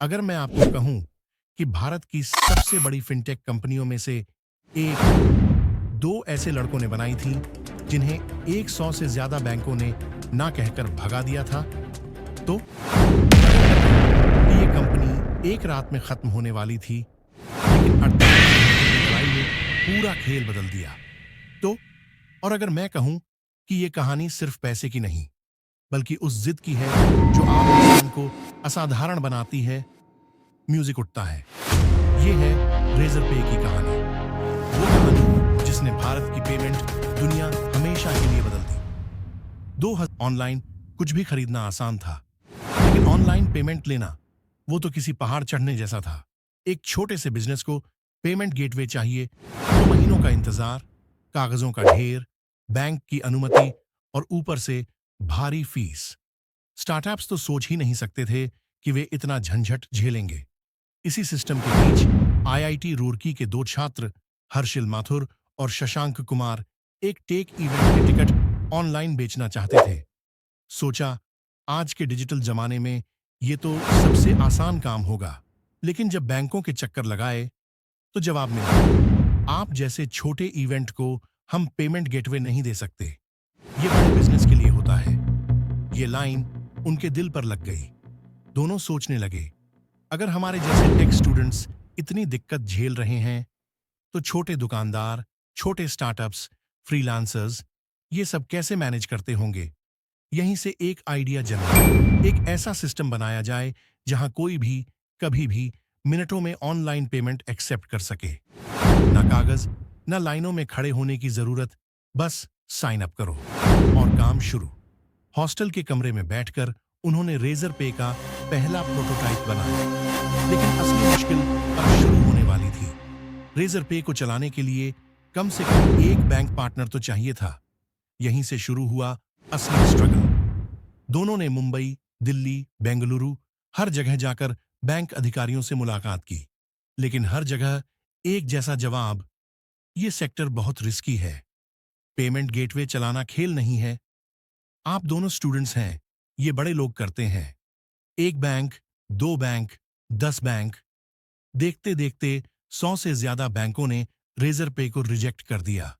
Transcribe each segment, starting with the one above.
अगर मैं आपको कहूं कि भारत की सबसे बड़ी फिनटेक कंपनियों में से एक दो ऐसे लड़कों ने बनाई थी जिन्हें 100 से ज्यादा बैंकों ने ना कहकर भगा दिया था, तो ये कंपनी एक रात में खत्म होने वाली थी, लेकिन 48 घंटे की लड़ाई ने पूरा खेल बदल दिया। तो और अगर मैं कहूं कि ये कहानी सिर्फ पैसे की नहीं, बल्कि उस जिद की है जो आम इंसान को असाधारण बनाती है, म्यूजिक उठता है। ये है रेजर पे की कहानी, वो कहानी जिसने भारत की पेमेंट दुनिया हमेशा के लिए बदल दी। ऑनलाइन कुछ भी खरीदना आसान था, लेकिन ऑनलाइन पेमेंट लेना वो तो किसी पहाड़ चढ़ने जैसा था। एक छोटे से बिजनेस को पेमेंट गेटवे चाहिए तो महीनों का इंतजार, कागजों का ढेर, बैंक की अनुमति और ऊपर से भारी फीस। स्टार्टअप्स तो सोच ही नहीं सकते थे कि वे इतना झंझट झेलेंगे। इसी सिस्टम के बीच आईआईटी रुड़की के दो छात्र हर्षिल माथुर और शशांक कुमार एक टेक इवेंट के टिकट ऑनलाइन बेचना चाहते थे। सोचा, आज के डिजिटल जमाने में ये तो सबसे आसान काम होगा, लेकिन जब बैंकों के चक्कर लगाए तो जवाब मिला, आप जैसे छोटे इवेंट को हम पेमेंट गेटवे नहीं दे सकते, ये बड़े बिजनेस के लिए होता है। ये लाइन उनके दिल पर लग गई। दोनों सोचने लगे, अगर हमारे जैसे टेक स्टूडेंट्स इतनी दिक्कत झेल रहे हैं, तो छोटे दुकानदार, छोटे स्टार्टअप्स, फ्रीलांसर्स ये सब कैसे मैनेज करते होंगे। यहीं से एक आइडिया जन्मा, एक ऐसा सिस्टम बनाया जाए जहां कोई भी कभी भी मिनटों में ऑनलाइन पेमेंट एक्सेप्ट कर सके। ना कागज, ना लाइनों में खड़े होने की जरूरत, बस साइन अप करो और काम शुरू। हॉस्टल के कमरे में बैठकर उन्होंने रेजर पे का पहला प्रोटोटाइप बनाया, लेकिन असली मुश्किल अब शुरू होने वाली थी। रेजर पे को चलाने के लिए कम से कम एक बैंक पार्टनर तो चाहिए था। यहीं से शुरू हुआ असली स्ट्रगल। दोनों ने मुंबई, दिल्ली, बेंगलुरु हर जगह जाकर बैंक अधिकारियों से मुलाकात की, लेकिन हर जगह एक जैसा जवाब, ये सेक्टर बहुत रिस्की है, पेमेंट गेटवे चलाना खेल नहीं है, आप दोनों स्टूडेंट्स हैं, ये बड़े लोग करते हैं। एक बैंक, दो बैंक, 10 बैंक, देखते देखते 100 से ज्यादा बैंकों ने रेजर पे को रिजेक्ट कर दिया।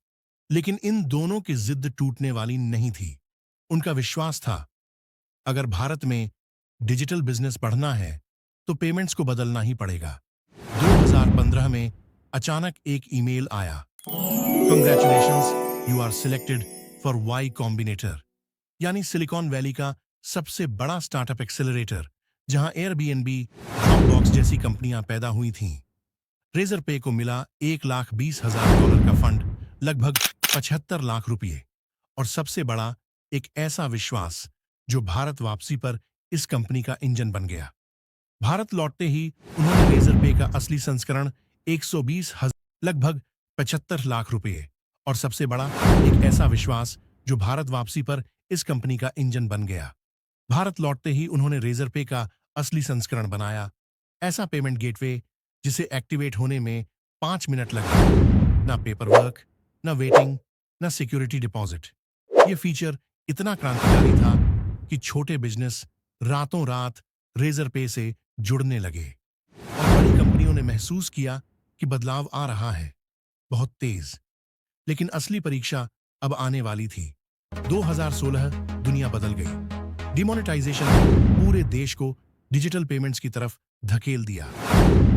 लेकिन इन दोनों की जिद टूटने वाली नहीं थी। उनका विश्वास था, अगर भारत में डिजिटल बिजनेस बढ़ना है तो पेमेंट्स को बदलना ही पड़ेगा। 2015 में अचानक एक ईमेल आया, congratulations, you are selected for Y Combinator, यानी सिलिकॉन वैली का सबसे बड़ा स्टार्टअप एक्सेलरेटर, जहां एयरबीएनबी, ड्रॉपबॉक्स जैसी कंपनियां पैदा हुई थीं। रेजर पे को मिला $1,20,000 का फंड, लगभग 75 लाख रुपये, और सबसे बड़ा, एक ऐसा विश्वास जो भारत वापसी पर इस कंपनी का इंजन बन गया। भारत लौटते ही उन्होंने रेजर पे का असली संस्करण 120,000, लगभग 75 लाख रुपये, और सबसे बड़ा, एक ऐसा विश्वास जो भारत वापसी पर इस कंपनी का इंजन बन गया। भारत लौटते ही उन्होंने रेजर पे का असली संस्करण बनाया, ऐसा पेमेंट गेटवे जिसे एक्टिवेट होने में 5 मिनट लगे। ना पेपर वर्क, ना वेटिंग, ना सिक्योरिटी डिपॉजिट। ये फीचर इतना क्रांतिकारी था कि छोटे बिजनेस रातों रात रेजर पे से जुड़ने लगे, और बड़ी कंपनियों ने महसूस किया कि बदलाव आ रहा है, बहुत तेज। लेकिन असली परीक्षा अब आने वाली थी। 2016 दुनिया बदल गई। डिमोनेटाइजेशन ने पूरे देश को डिजिटल पेमेंट्स की तरफ धकेल दिया।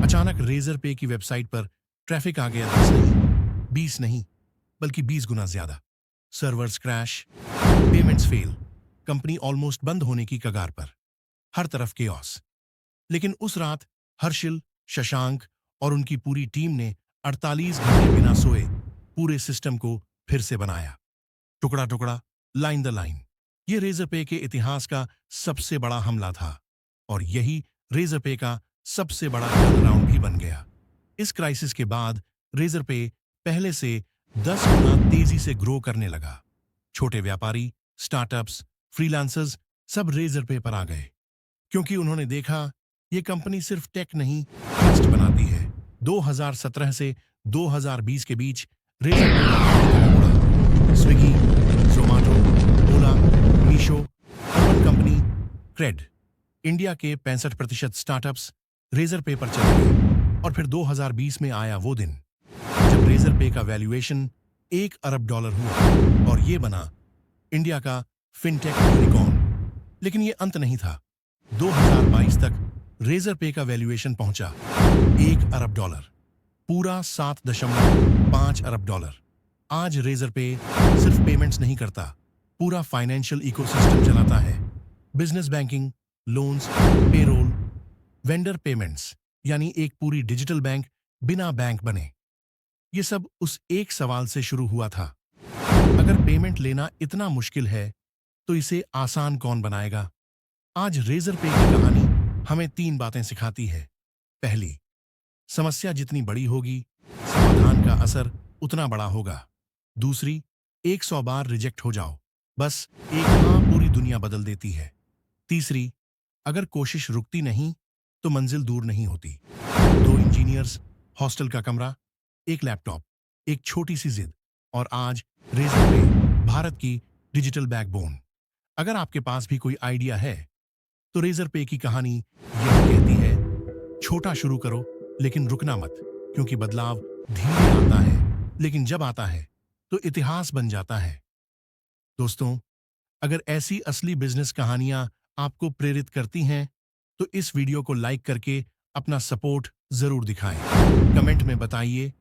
अचानक रेजर पे की वेबसाइट पर ट्रैफिक आ गया, 10 नहीं, 20 नहीं, बल्कि 20 गुना ज्यादा। Servers crash, payments fail, company almost बंद होने की कगार पर, हर तरफ केओस। लेकिन उस रात हर्षिल, शशांक और उनकी पूरी टीम ने 48 घंटे बिना सोए पूरे सिस्टम को फिर से बनाया, टुकड़ा टुकड़ा, लाइन द लाइन। ये रेजर पे के इतिहास का सबसे बड़ा हमला था, और यही रेजर पे का सबसे बड़ा टर्नअराउंड भी बन गया। इस क्राइसिस के बाद रेजर पे पहले से 10 गुना तेजी से ग्रो करने लगा। छोटे व्यापारी, स्टार्टअप्स, फ्रीलांसर्स सब रेजर पे पर आ गए, क्योंकि उन्होंने देखा ये कंपनी सिर्फ टेक नहीं, ट्रस्ट बनाती है। 2017 से 2020 के बीच Razorpay Swiggy, Zomato, Ola, Meesho, urban company, Cred, India के 65% स्टार्टअप्स रेजर पे पर चले गए और फिर 2020 में आया वो दिन जब रेजर पे का वैल्यूएशन $1 अरब हुआ और ये बना इंडिया का फिनटेक यूनिकॉर्न। लेकिन ये अंत नहीं था। 2022 तक रेजर पे का वैल्यूएशन पहुंचा $1 अरब, पूरा $7.5 अरब। आज रेजर पे सिर्फ पेमेंट्स नहीं करता, पूरा फाइनेंशियल इकोसिस्टम चलाता है। Business banking, loans, payroll, vendor payments, यानी एक पूरी डिजिटल बैंक बिना बैंक बने। ये सब उस एक सवाल से शुरू हुआ था, अगर पेमेंट लेना इतना मुश्किल है तो इसे आसान कौन बनाएगा। आज रेजर पे की कहानी हमें 3 बातें सिखाती है। पहली, समस्या जितनी बड़ी होगी समाधान का असर उतना बड़ा होगा। दूसरी, 100 बार रिजेक्ट हो जाओ, बस एक हाँ पूरी दुनिया बदल देती है। तीसरी, अगर कोशिश रुकती नहीं तो मंजिल दूर नहीं होती। 2 इंजीनियर्स, हॉस्टल का कमरा, एक लैपटॉप, एक छोटी सी जिद, और आज रेजर पे, भारत की डिजिटल बैकबोन। अगर आपके पास भी कोई आइडिया है तो रेजर पे की कहानी यही कहती है, छोटा शुरू करो लेकिन रुकना मत, क्योंकि बदलाव धीरे आता है लेकिन जब आता है तो इतिहास बन जाता है। दोस्तों, अगर ऐसी असली बिजनेस कहानियां आपको प्रेरित करती हैं तो इस वीडियो को लाइक करके अपना सपोर्ट जरूर दिखाएं। कमेंट में बताइए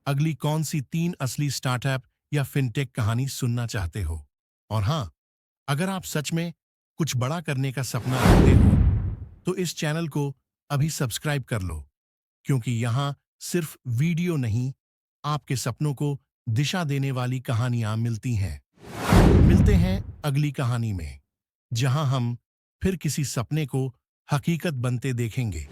अगली कौन सी 3 असली स्टार्टअप या फिनटेक कहानी सुनना चाहते हो। और हाँ, अगर आप सच में कुछ बड़ा करने का सपना रखते हो तो इस चैनल को अभी सब्सक्राइब कर लो, क्योंकि यहाँ सिर्फ वीडियो नहीं, आपके सपनों को दिशा देने वाली कहानियां मिलती हैं। मिलते हैं अगली कहानी में, जहां हम फिर किसी सपने को हकीकत बनते देखेंगे।